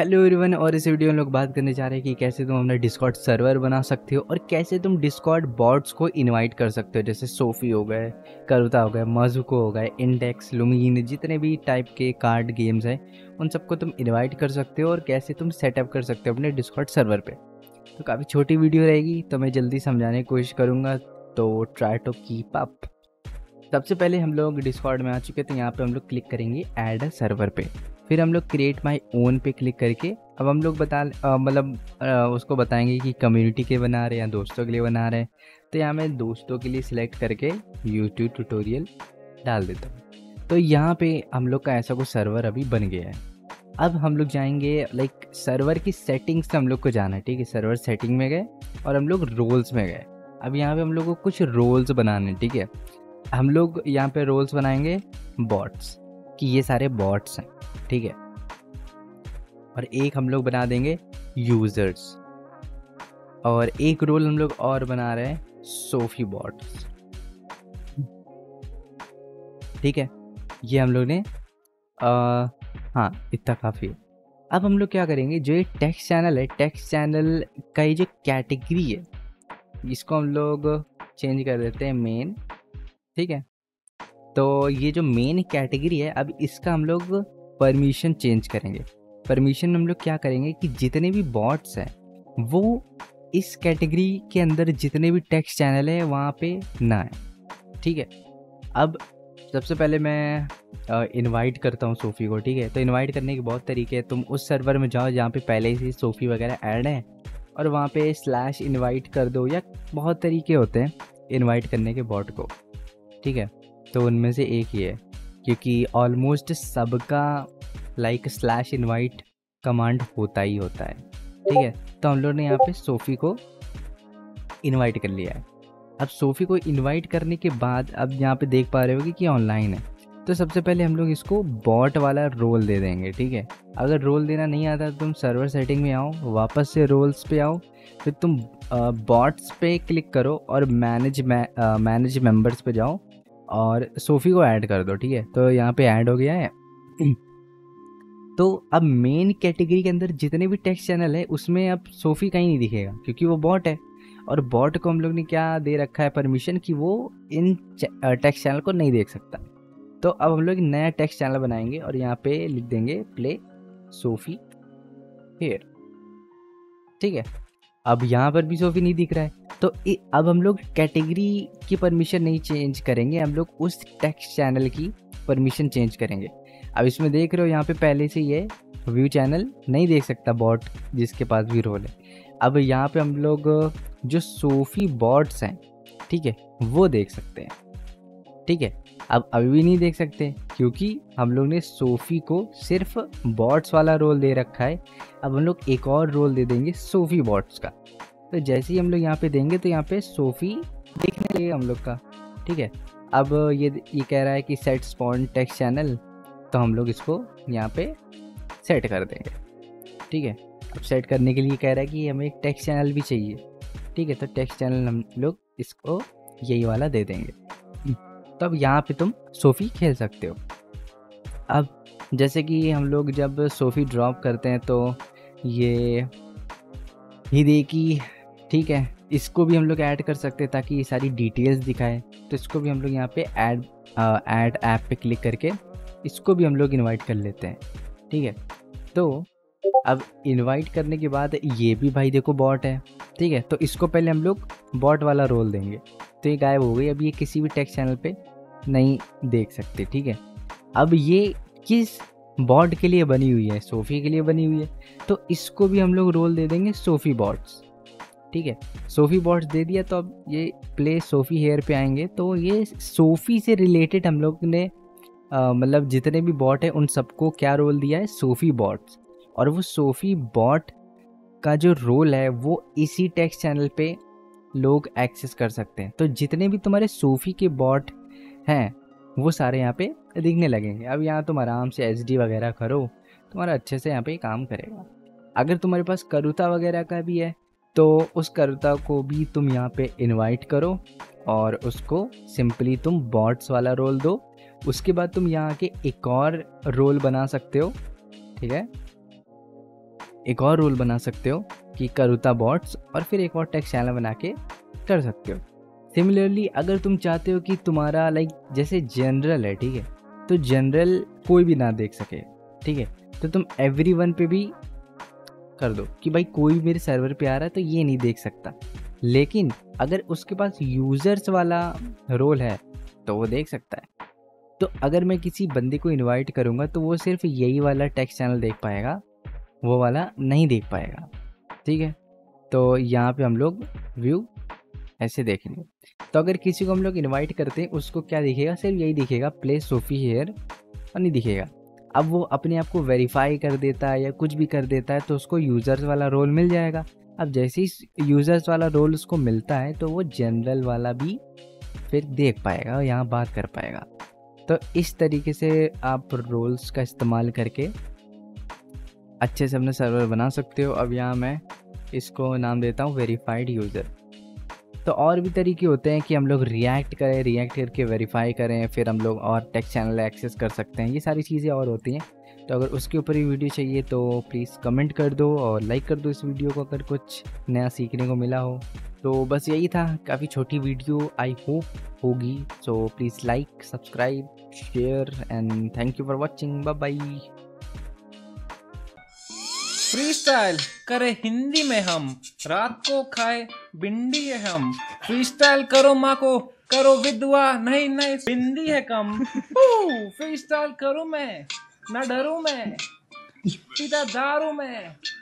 Hello everyone. और इस video में लोग बात करने जा रहे हैं कि कैसे तुम अपना डिस्कॉर्ड सर्वर बना सकते हो और कैसे तुम डिस्कॉर्ड बॉट्स को इनवाइट कर सकते हो। जैसे सोफी हो गए, करुता हो गए, मजुको हो गए, इंडेक्स, लुमीन, जितने भी टाइप के कार्ड गेम्स हैं उन सबको तुम इनवाइट कर सकते हो और कैसे तुम सेटअप कर सकते हो अपने डिस्कॉर्ड सर्वर पे। तो काफ़ी छोटी वीडियो रहेगी तो मैं जल्दी समझाने की कोशिश करूँगा, तो ट्राई टू कीप अप। सबसे पहले हम लोग डिस्कॉर्ड में आ चुके थे। यहाँ पे हम लोग क्लिक करेंगे ऐड अ सर्वर पे, फिर हम लोग क्रिएट माय ओन पे क्लिक करके अब हम लोग उसको बताएंगे कि कम्युनिटी के बना रहे हैं या दोस्तों के लिए बना रहे हैं। तो यहाँ मैं दोस्तों के लिए सिलेक्ट करके यूट्यूब ट्यूटोरियल डाल देता हूँ। तो यहाँ पे हम लोग का ऐसा कुछ सर्वर अभी बन गया है। अब हम लोग जाएंगे सर्वर की सेटिंग्स से हम लोग को जाना है। ठीक है, सर्वर सेटिंग में गए और हम लोग रोल्स में गए। अब यहाँ पे हम लोग को कुछ रोल्स बनाने हैं। ठीक है, हम लोग यहाँ पे रोल्स बनाएंगे बॉट्स कि ये सारे बॉट्स हैं। ठीक है, और एक हम लोग बना देंगे यूजर्स, और एक रोल हम लोग और बना रहे हैं सोफी बॉट्स। ठीक है, ये हम लोग ने हाँ, इतना काफ़ी है। अब हम लोग क्या करेंगे, जो ये टेक्स्ट चैनल है, टेक्स्ट चैनल का ये जो कैटेगरी है इसको हम लोग चेंज कर देते हैं मेन। ठीक है, तो ये जो मेन कैटेगरी है अब इसका हम लोग परमिशन चेंज करेंगे। परमिशन हम लोग क्या करेंगे कि जितने भी बॉट्स हैं वो इस कैटेगरी के अंदर जितने भी टेक्स्ट चैनल है वहाँ पे ना है। ठीक है, अब सबसे पहले मैं इनवाइट करता हूँ सोफ़ी को। ठीक है, तो इनवाइट करने के बहुत तरीके हैं। तुम उस सर्वर में जाओ जहाँ पे पहले से सोफ़ी वगैरह ऐड है और वहाँ पे स्लैश इनवाइट कर दो, या बहुत तरीके होते हैं इनवाइट करने के बॉट को। ठीक है, तो उनमें से एक ही है, क्योंकि ऑलमोस्ट सबका स्लैश इनवाइट कमांड होता ही होता है। ठीक है, तो हम लोग ने यहाँ पे सोफ़ी को इनवाइट कर लिया है। अब सोफ़ी को इनवाइट करने के बाद अब यहाँ पे देख पा रहे हो कि ऑनलाइन है। तो सबसे पहले हम लोग इसको बॉट वाला रोल दे देंगे। ठीक है, अगर रोल देना नहीं आता तो तुम सर्वर सेटिंग में आओ, वापस से रोल्स पे आओ, फिर तुम बॉट्स पे क्लिक करो और मैनेज मेंबर्स पे जाओ और सोफ़ी को ऐड कर दो। ठीक है, तो यहाँ पे ऐड हो गया है। तो अब मेन कैटेगरी के अंदर जितने भी टेक्स्ट चैनल है उसमें अब सोफ़ी कहीं नहीं दिखेगा क्योंकि वो बॉट है। और बॉट को हम लोग ने क्या दे रखा है, परमिशन, कि वो इन टेक्स्ट चैनल को नहीं देख सकता। तो अब हम लोग एक नया टेक्स्ट चैनल बनाएंगे और यहाँ पे लिख देंगे प्ले सोफ़ी हेयर। ठीक है, अब यहाँ पर भी सोफ़ी नहीं दिख रहा है। तो अब हम लोग कैटेगरी की परमिशन नहीं चेंज करेंगे, हम लोग उस टेक्स्ट चैनल की परमिशन चेंज करेंगे। अब इसमें देख रहे हो यहाँ पे पहले से ये व्यू चैनल नहीं देख सकता बॉट जिसके पास भी रोल है। अब यहाँ पे हम लोग जो सोफ़ी बॉट्स हैं, ठीक है, वो देख सकते हैं। ठीक है, अब अभी भी नहीं देख सकते क्योंकि हम लोग ने सोफ़ी को सिर्फ बॉट्स वाला रोल दे रखा है। अब हम लोग एक और रोल दे देंगे सोफ़ी बॉट्स का। तो जैसे ही हम लोग यहाँ पे देंगे तो यहाँ पे सोफ़ी दिखने लगेगा हम लोग का। ठीक है, अब ये कह रहा है कि सेट स्पॉन टेक्स्ट चैनल, तो हम लोग इसको यहाँ पे सेट कर देंगे। ठीक है, अब सेट करने के लिए कह रहा है कि हमें एक टेक्स्ट चैनल भी चाहिए। ठीक है, तो टेक्स्ट चैनल हम लोग इसको यही वाला दे देंगे। तो अब यहाँ पे तुम सोफ़ी खेल सकते हो। अब जैसे कि हम लोग जब सोफ़ी ड्रॉप करते हैं तो ये हिदेकी, ठीक है, इसको भी हम लोग ऐड कर सकते हैं ताकि ये सारी डिटेल्स दिखाए। तो इसको भी हम लोग यहाँ पे ऐड ऐप पे क्लिक करके इसको भी हम लोग इनवाइट कर लेते हैं। ठीक है, तो अब इनवाइट करने के बाद ये भी भाई देखो बॉट है। ठीक है, तो इसको पहले हम लोग बॉट वाला रोल देंगे तो ये गायब हो गई। अब ये किसी भी टेक्स्ट चैनल पे नहीं देख सकते। ठीक है, अब ये किस बॉट के लिए बनी हुई है, सोफ़ी के लिए बनी हुई है, तो इसको भी हम लोग रोल दे देंगे सोफ़ी बॉट्स। ठीक है, सोफ़ी बॉट्स दे दिया। तो अब ये प्ले सोफ़ी हेयर पे आएंगे तो ये सोफ़ी से रिलेटेड हम लोग ने जितने भी बॉट है उन सबको क्या रोल दिया है, सोफ़ी बॉट्स। और वो सोफ़ी बॉट का जो रोल है वो इसी टेक्स्ट चैनल पे लोग एक्सेस कर सकते हैं। तो जितने भी तुम्हारे सोफ़ी के बॉट हैं वो सारे यहाँ पे दिखने लगेंगे। अब यहाँ तुम आराम से एचडी वगैरह करो, तुम्हारा अच्छे से यहाँ पे काम करेगा। अगर तुम्हारे पास करुता वगैरह का भी है तो उस करुता को भी तुम यहाँ पे इनवाइट करो और उसको सिंपली तुम बॉट्स वाला रोल दो। उसके बाद तुम यहाँ के एक और रोल बना सकते हो। ठीक है, एक और रोल बना सकते हो कि करुता बॉट्स, और फिर एक और टेक्स्ट चैनल बना के कर सकते हो। सिमिलरली अगर तुम चाहते हो कि तुम्हारा लाइक जैसे जनरल है, ठीक है, तो जनरल कोई भी ना देख सके, ठीक है, तो तुम एवरीवन पे भी कर दो कि भाई कोई मेरे सर्वर पे आ रहा है तो ये नहीं देख सकता, लेकिन अगर उसके पास यूजर्स वाला रोल है तो वो देख सकता है। तो अगर मैं किसी बंदे को इनवाइट करूँगा तो वो सिर्फ यही वाला टेक्स्ट चैनल देख पाएगा, वो वाला नहीं देख पाएगा, ठीक है। तो यहाँ पे हम लोग व्यू ऐसे देखेंगे। तो अगर किसी को हम लोग इनवाइट करते हैं उसको क्या दिखेगा, सिर्फ यही दिखेगा प्ले सोफी हेयर, और नहीं दिखेगा। अब वो अपने आप को वेरीफाई कर देता है या कुछ भी कर देता है तो उसको यूज़र्स वाला रोल मिल जाएगा। अब जैसे ही यूज़र्स वाला रोल उसको मिलता है तो वो जनरल वाला भी फिर देख पाएगा और यहाँ बात कर पाएगा। तो इस तरीके से आप रोल्स का इस्तेमाल करके अच्छे से अपना सर्वर बना सकते हो। अब यहाँ मैं इसको नाम देता हूँ वेरीफाइड यूज़र। तो और भी तरीके होते हैं कि हम लोग रिएक्ट करें, रिएक्ट करके वेरीफाई करें, फिर हम लोग और टेक्स्ट चैनल एक्सेस कर सकते हैं, ये सारी चीज़ें और होती हैं। तो अगर उसके ऊपर ही वीडियो चाहिए तो प्लीज़ कमेंट कर दो और लाइक कर दो इस वीडियो को अगर कुछ नया सीखने को मिला हो। तो बस यही था, काफ़ी छोटी वीडियो आई होप होगी। So please like, subscribe, share and thank you for watching. Bye bye. Free style करे हिंदी में हम, रात को खाए भिंडी है हम। फ्री स्टाइल करो माँ को, करो विधवा, नहीं नहीं बिंदी है कम। फ्री स्टाइल करूँ मैं, न डरूं मैं, पीता दारू मैं।